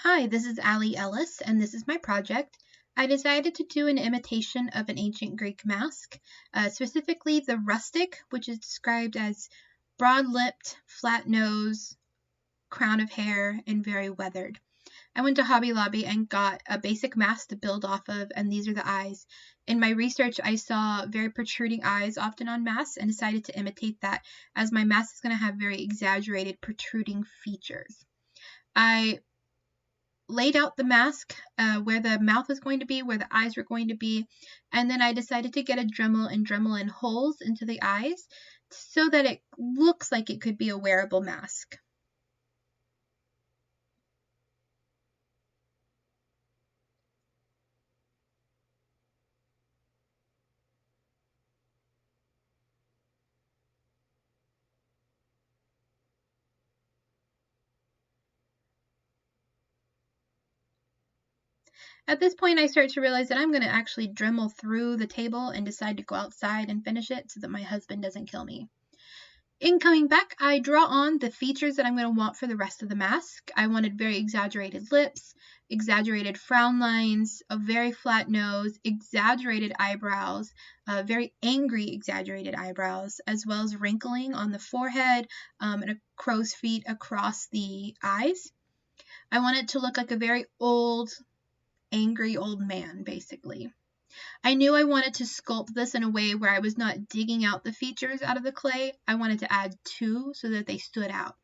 Hi, this is Ellis, and this is my project. I decided to do an imitation of an ancient Greek mask, specifically the rustic, which is described as broad-lipped, flat nose, crown of hair, and very weathered. I went to Hobby Lobby and got a basic mask to build off of, and these are the eyes. In my research, I saw very protruding eyes often on masks and decided to imitate that, as my mask is going to have very exaggerated protruding features. I laid out the mask, where the mouth was going to be, where the eyes were going to be, and then I decided to get a Dremel and Dremel in holes into the eyes so that it looks like it could be a wearable mask. At this point, I start to realize that I'm going to actually Dremel through the table and decide to go outside and finish it so that my husband doesn't kill me. In coming back, I draw on the features that I'm going to want for the rest of the mask. I wanted very exaggerated lips, exaggerated frown lines, a very flat nose, exaggerated eyebrows, very angry exaggerated eyebrows, as well as wrinkling on the forehead and a crow's feet across the eyes. I want it to look like a very old, angry old man, basically. I knew I wanted to sculpt this in a way where I was not digging out the features out of the clay. I wanted to add two so that they stood out.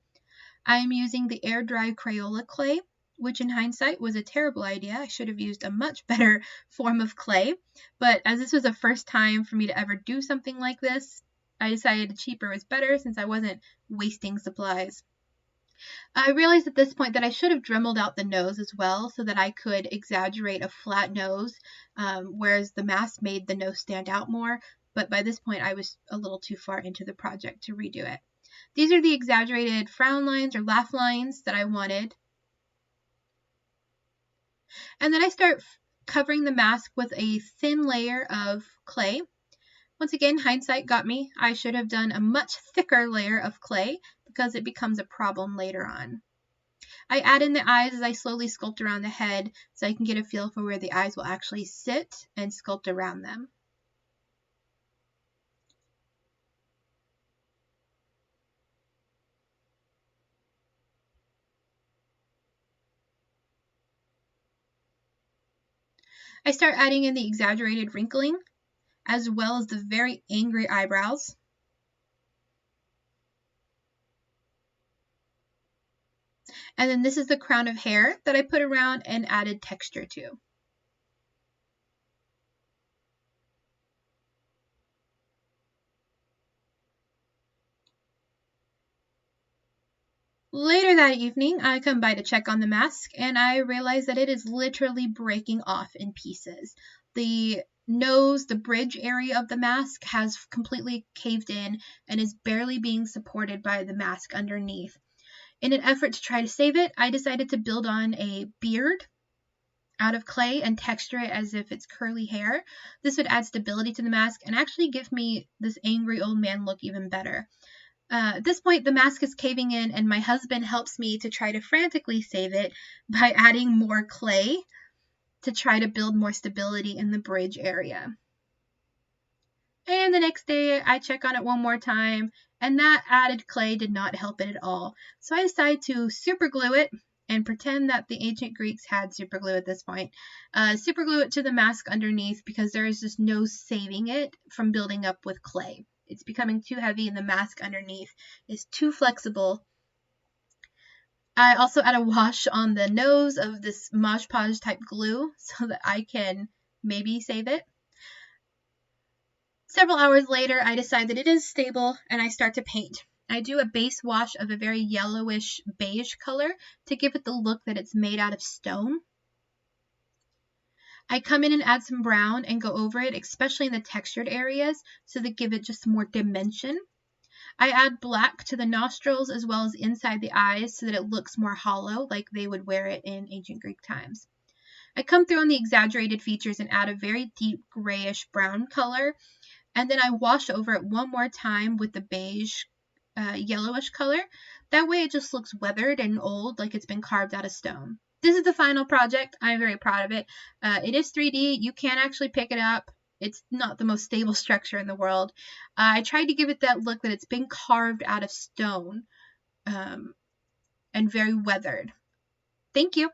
I am using the air-dry Crayola clay, which in hindsight was a terrible idea. I should have used a much better form of clay, but as this was the first time for me to ever do something like this, I decided cheaper was better since I wasn't wasting supplies. I realized at this point that I should have dremeled out the nose as well so that I could exaggerate a flat nose, whereas the mask made the nose stand out more. But by this point, I was a little too far into the project to redo it. These are the exaggerated frown lines or laugh lines that I wanted. And then I start covering the mask with a thin layer of clay. Once again, hindsight got me. I should have done a much thicker layer of clay because it becomes a problem later on. I add in the eyes as I slowly sculpt around the head so I can get a feel for where the eyes will actually sit and sculpt around them. I start adding in the exaggerated wrinkling as well as the very angry eyebrows. And then this is the crown of hair that I put around and added texture to. Later that evening, I come by to check on the mask, and I realize that it is literally breaking off in pieces. The nose, the bridge area of the mask has completely caved in and is barely being supported by the mask underneath. In an effort to try to save it, I decided to build on a beard out of clay and texture it as if it's curly hair. This would add stability to the mask and actually give me this angry old man look even better. At this point, the mask is caving in, and my husband helps me to try to frantically save it by adding more clay to try to build more stability in the bridge area. And the next day, I check on it one more time, and that added clay did not help it at all. So I decide to super glue it and pretend that the ancient Greeks had super glue at this point. Super glue it to the mask underneath because there is just no saving it from building up with clay. It's becoming too heavy and the mask underneath is too flexible. I also add a wash on the nose of this Mod Podge type glue so that I can maybe save it. Several hours later, I decide that it is stable and I start to paint. I do a base wash of a very yellowish beige color to give it the look that it's made out of stone. I come in and add some brown and go over it, especially in the textured areas, so that give it just more dimension. I add black to the nostrils as well as inside the eyes so that it looks more hollow, like they would wear it in ancient Greek times. I come through on the exaggerated features and add a very deep grayish brown color, and then I wash over it one more time with the beige yellowish color. That way it just looks weathered and old, like it's been carved out of stone. This is the final project. I'm very proud of it. It is 3D. You can actually pick it up. It's not the most stable structure in the world. I tried to give it that look that it's been carved out of stone and very weathered. Thank you.